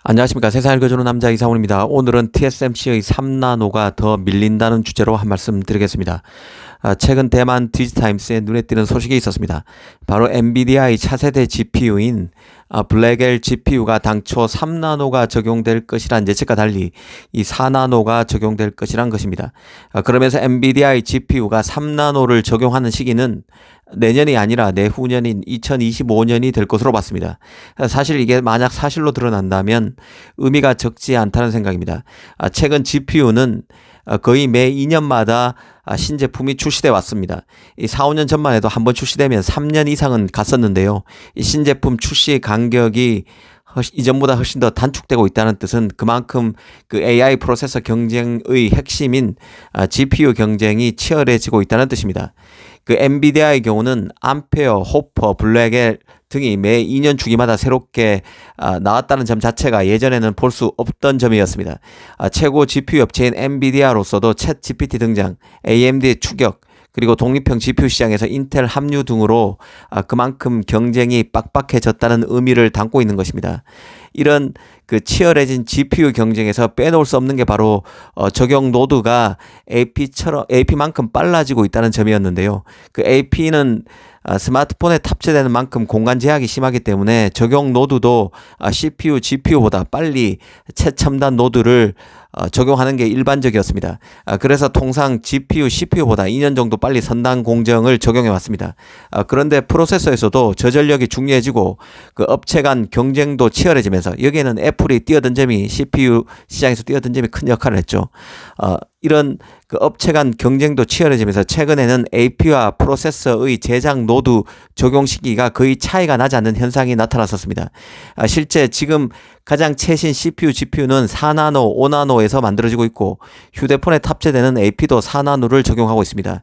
안녕하십니까. 세상을 읽어주는 남자 이상훈입니다. 오늘은 TSMC의 3나노가 더 밀린다는 주제로 한 말씀 드리겠습니다. 최근 대만 디지타임스에 눈에 띄는 소식이 있었습니다. 바로 엔비디아의 차세대 GPU인 블랙엘 GPU가 당초 3나노가 적용될 것이란 예측과 달리 이 4나노가 적용될 것이란 것입니다. 그러면서 엔비디아의 GPU가 3나노를 적용하는 시기는 내년이 아니라 내후년인 2025년이 될 것으로 봤습니다. 사실 이게 만약 사실로 드러난다면 의미가 적지 않다는 생각입니다. 최근 GPU는 거의 매 2년마다 신제품이 출시돼 왔습니다. 이 4, 5년 전만 해도 한번 출시되면 3년 이상은 갔었는데요. 이 신제품 출시 간격이 이전보다 훨씬 더 단축되고 있다는 뜻은 그만큼 그 AI 프로세서 경쟁의 핵심인 GPU 경쟁이 치열해지고 있다는 뜻입니다. 그 엔비디아의 경우는 암페어, 호퍼, 블랙엘 등이 매 2년 주기마다 새롭게 나왔다는 점 자체가 예전에는 볼 수 없던 점이었습니다. 최고 GPU 업체인 엔비디아로서도 챗 GPT 등장, AMD의 추격, 그리고 독립형 GPU 시장에서 인텔 합류 등으로 그만큼 경쟁이 빡빡해졌다는 의미를 담고 있는 것입니다. 이런 그 치열해진 GPU 경쟁에서 빼놓을 수 없는 게 바로 적용 노드가 AP만큼 빨라지고 있다는 점이었는데요. 그 AP는 스마트폰에 탑재되는 만큼 공간 제약이 심하기 때문에 적용 노드도 CPU, GPU보다 빨리 최첨단 노드를 적용하는 게 일반적이었습니다. 그래서 통상 GPU, CPU보다 2년 정도 빨리 선단 공정을 적용해 왔습니다. 그런데 프로세서에서도 저전력이 중요해지고 그 업체 간 경쟁도 치열해지면서 여기에는 애플이 뛰어든 점이 CPU 시장에서 뛰어든 점이 큰 역할을 했죠. 이런 그 업체 간 경쟁도 치열해지면서 최근에는 AP와 프로세서의 제작 노드 적용 시기가 거의 차이가 나지 않는 현상이 나타났었습니다. 실제 지금 가장 최신 CPU, GPU는 4나노, 5나노에서 만들어지고 있고 휴대폰에 탑재되는 AP도 4나노를 적용하고 있습니다.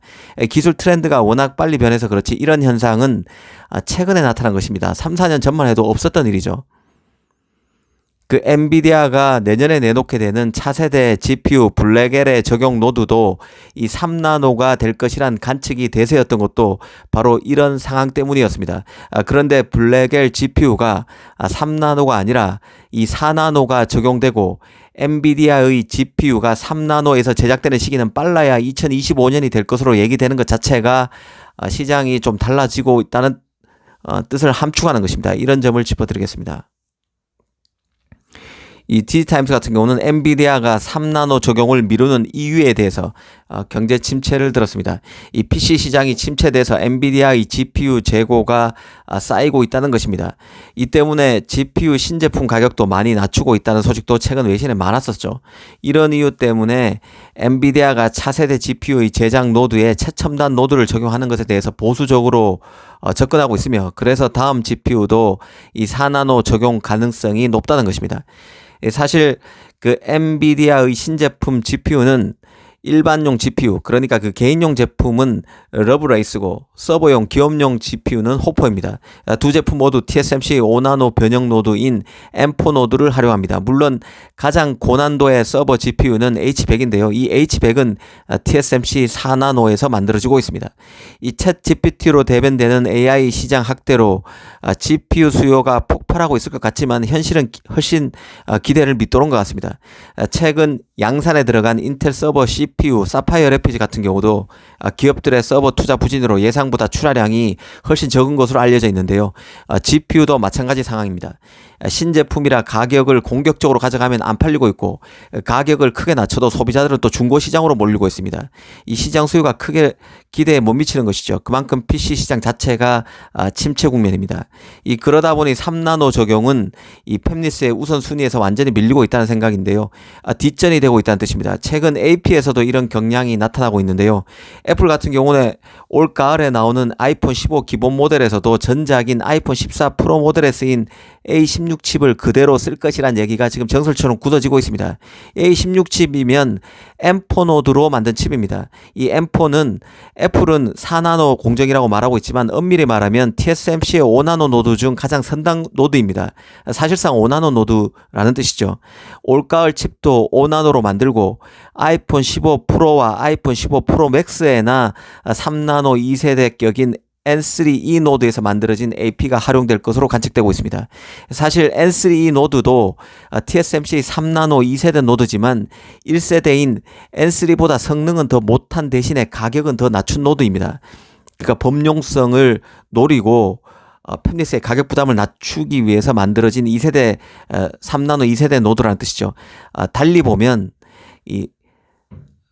기술 트렌드가 워낙 빨리 변해서 그렇지 이런 현상은 최근에 나타난 것입니다. 3, 4년 전만 해도 없었던 일이죠. 그 엔비디아가 내년에 내놓게 되는 차세대 GPU 블랙엘의 적용 노드도 이 3나노가 될 것이란 관측이 대세였던 것도 바로 이런 상황 때문이었습니다. 그런데 블랙엘 GPU가 3나노가 아니라 이 4나노가 적용되고 엔비디아의 GPU가 3나노에서 제작되는 시기는 빨라야 2025년이 될 것으로 얘기되는 것 자체가 시장이 좀 달라지고 있다는 뜻을 함축하는 것입니다. 이런 점을 짚어드리겠습니다. 이 디지타임스 같은 경우는 엔비디아가 3나노 적용을 미루는 이유에 대해서 경제 침체를 들었습니다. 이 PC 시장이 침체돼서 엔비디아의 GPU 재고가 쌓이고 있다는 것입니다. 이 때문에 GPU 신제품 가격도 많이 낮추고 있다는 소식도 최근 외신에 많았었죠. 이런 이유 때문에 엔비디아가 차세대 GPU의 제작 노드에 최첨단 노드를 적용하는 것에 대해서 보수적으로 접근하고 있으며 그래서 다음 GPU도 이 4나노 적용 가능성이 높다는 것입니다. 사실 그 엔비디아의 신제품 GPU는 일반용 GPU, 그러니까 그 개인용 제품은 러브레이스고 서버용 기업용 GPU는 호퍼입니다. 두 제품 모두 TSMC 5나노 변형 노드인 M4 노드를 활용합니다. 물론 가장 고난도의 서버 GPU는 H100인데요. 이 H100은 TSMC 4나노에서 만들어지고 있습니다. 이 챗 GPT로 대변되는 AI 시장 확대로 GPU 수요가 폭발하고 있을 것 같지만 현실은 훨씬 기대를 밑도는 것 같습니다. 최근 양산에 들어간 인텔 서버 CPU 사파이어 래피드 같은 경우도 기업들의 서버 투자 부진으로 예상보다 출하량이 훨씬 적은 것으로 알려져 있는데요. GPU도 마찬가지 상황입니다. 신제품이라 가격을 공격적으로 가져가면 안 팔리고 있고 가격을 크게 낮춰도 소비자들은 또 중고 시장으로 몰리고 있습니다. 이 시장 수요가 크게 기대에 못 미치는 것이죠. 그만큼 PC 시장 자체가 침체 국면입니다. 그러다 보니 3나노 적용은 이 팹리스의 우선순위에서 완전히 밀리고 있다는 생각인데요. 뒷전이 되고 있다는 뜻입니다. 최근 AP에서도 이런 경향이 나타나고 있는데요. 애플 같은 경우는 올 가을에 나오는 아이폰 15 기본 모델에서도 전작인 아이폰 14 프로 모델에 쓰인 A16 칩을 그대로 쓸 것이란 얘기가 지금 정설처럼 굳어지고 있습니다. A16 칩이면 M4 노드로 만든 칩입니다. 이 M4는 애플은 4나노 공정이라고 말하고 있지만 엄밀히 말하면 TSMC의 5나노 노드 중 가장 선당 노드입니다. 사실상 5나노 노드라는 뜻이죠. 올가을 칩도 5나노로 만들고 아이폰 15 프로와 아이폰 15 프로 맥스에나 3나노 2세대격인 N3E 노드에서 만들어진 AP가 활용될 것으로 관측되고 있습니다. 사실 N3E 노드도 TSMC 3나노 2세대 노드지만 1세대인 N3보다 성능은 더 못한 대신에 가격은 더 낮춘 노드입니다. 그러니까 범용성을 노리고 팹리스의 가격 부담을 낮추기 위해서 만들어진 2세대 3나노 2세대 노드라는 뜻이죠. 달리 보면 이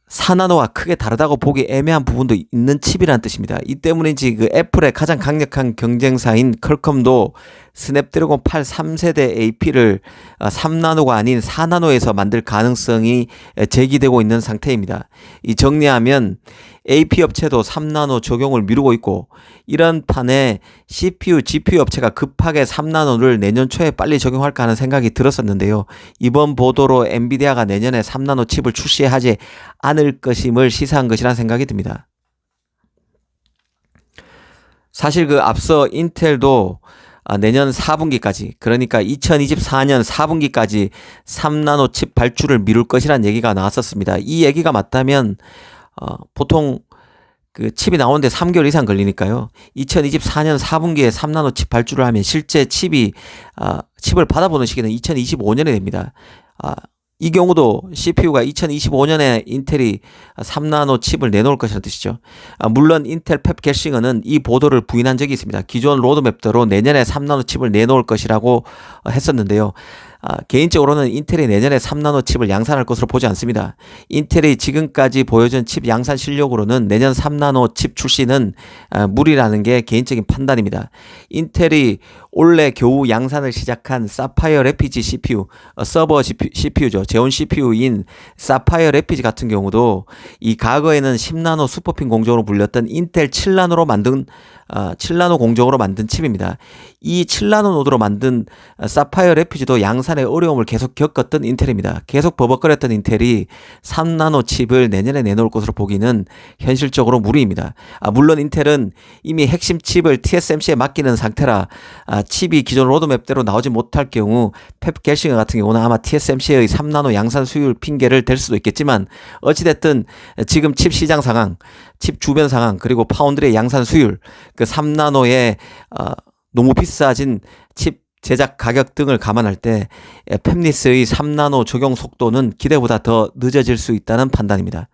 4나노와 크게 다르다고 보기 애매한 부분도 있는 칩이라는 뜻입니다. 이 때문인지 그 애플의 가장 강력한 경쟁사인 퀄컴도 스냅드래곤 8 3세대 AP를 3나노가 아닌 4나노에서 만들 가능성이 제기되고 있는 상태입니다. 이 정리하면 AP 업체도 3나노 적용을 미루고 있고 이런 판에 CPU, GPU 업체가 급하게 3나노를 내년 초에 빨리 적용할까 하는 생각이 들었었는데요. 이번 보도로 엔비디아가 내년에 3나노 칩을 출시하지 않을 것임을 시사한 것이라는 생각이 듭니다. 사실 그 앞서 인텔도 내년 4분기까지 그러니까 2024년 4분기까지 3나노 칩 발주를 미룰 것이라는 얘기가 나왔었습니다. 이 얘기가 맞다면 보통 그 칩이 나오는데 3개월 이상 걸리니까요. 2024년 4분기에 3나노 칩 발주를 하면 실제 칩을 받아보는 시기는 2025년에 됩니다. 이 경우도 CPU가 2025년에 인텔이 3나노 칩을 내놓을 것이라는 뜻이죠. 물론 인텔 펩 게싱은 이 보도를 부인한 적이 있습니다. 기존 로드맵대로 내년에 3나노 칩을 내놓을 것이라고 했었는데요. 개인적으로는 인텔이 내년에 3나노 칩을 양산할 것으로 보지 않습니다. 인텔이 지금까지 보여준 칩 양산 실력으로는 내년 3나노 칩 출시는 무리라는 게 개인적인 판단입니다. 인텔이 올해 겨우 양산을 시작한 사파이어 래피지 CPU, 서버 CPU죠. 재원 CPU인 사파이어 래피지 같은 경우도 이 과거에는 10나노 슈퍼핀 공정으로 불렸던 인텔 7나노로 만든 7나노 공정으로 만든 칩입니다. 이 7나노 노드로 만든 사파이어 래피지도 양산의 어려움을 계속 겪었던 인텔입니다. 계속 버벅거렸던 인텔이 3나노 칩을 내년에 내놓을 것으로 보기는 현실적으로 무리입니다. 물론 인텔은 이미 핵심 칩을 TSMC에 맡기는 상태라 칩이 기존 로드맵대로 나오지 못할 경우 펩 게싱 같은 경우는 아마 TSMC의 3나노 양산 수율 핑계를 댈 수도 있겠지만 어찌됐든 지금 칩 시장 상황, 칩 주변 상황 그리고 파운드리의 양산 수율 그 3나노의 너무 비싸진 칩 제작 가격 등을 감안할 때 팹리스의 3나노 적용 속도는 기대보다 더 늦어질 수 있다는 판단입니다.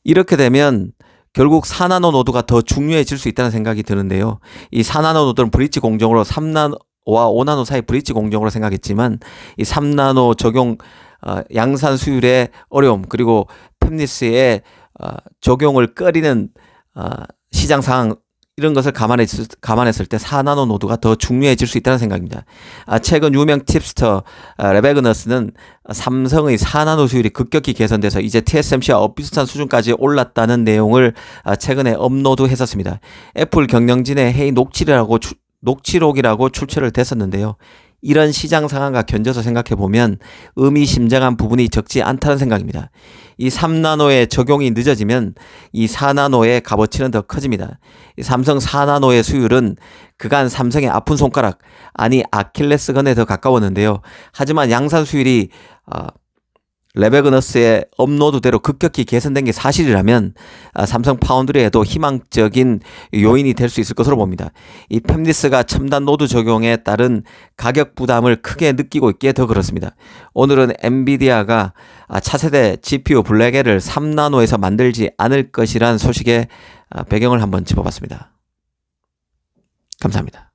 이렇게 되면 결국 4나노 노드가 더 중요해질 수 있다는 생각이 드는데요. 이 4나노 노드는 브릿지 공정으로 3나노와 5나노 사이 브릿지 공정으로 생각했지만 이 3나노 적용 양산 수율의 어려움 그리고 팹리스의 적용을 꺼리는 시장 상황 이런 것을 감안했을 때 4나노 노드가 더 중요해질 수 있다는 생각입니다. 최근 유명 팁스터 레베그너스는 삼성의 4나노 수율이 급격히 개선돼서 이제 TSMC와 비슷한 수준까지 올랐다는 내용을 최근에 업로드했었습니다. 애플 경영진의 회의 녹취록이라고 출처를 댔었는데요. 이런 시장 상황과 견져서 생각해보면 의미심장한 부분이 적지 않다는 생각입니다. 이 3나노의 적용이 늦어지면 이 4나노의 값어치는 더 커집니다. 이 삼성 4나노의 수율은 그간 삼성의 아픈 손가락, 아니 아킬레스건에 더 가까웠는데요. 하지만 양산 수율이 레베그너스의 업로드대로 급격히 개선된 게 사실이라면 삼성 파운드리에도 희망적인 요인이 될 수 있을 것으로 봅니다. 이 팹리스가 첨단 노드 적용에 따른 가격 부담을 크게 느끼고 있기에 더 그렇습니다. 오늘은 엔비디아가 차세대 GPU 블랙엘을 3나노에서 만들지 않을 것이란 소식의 배경을 한번 짚어봤습니다. 감사합니다.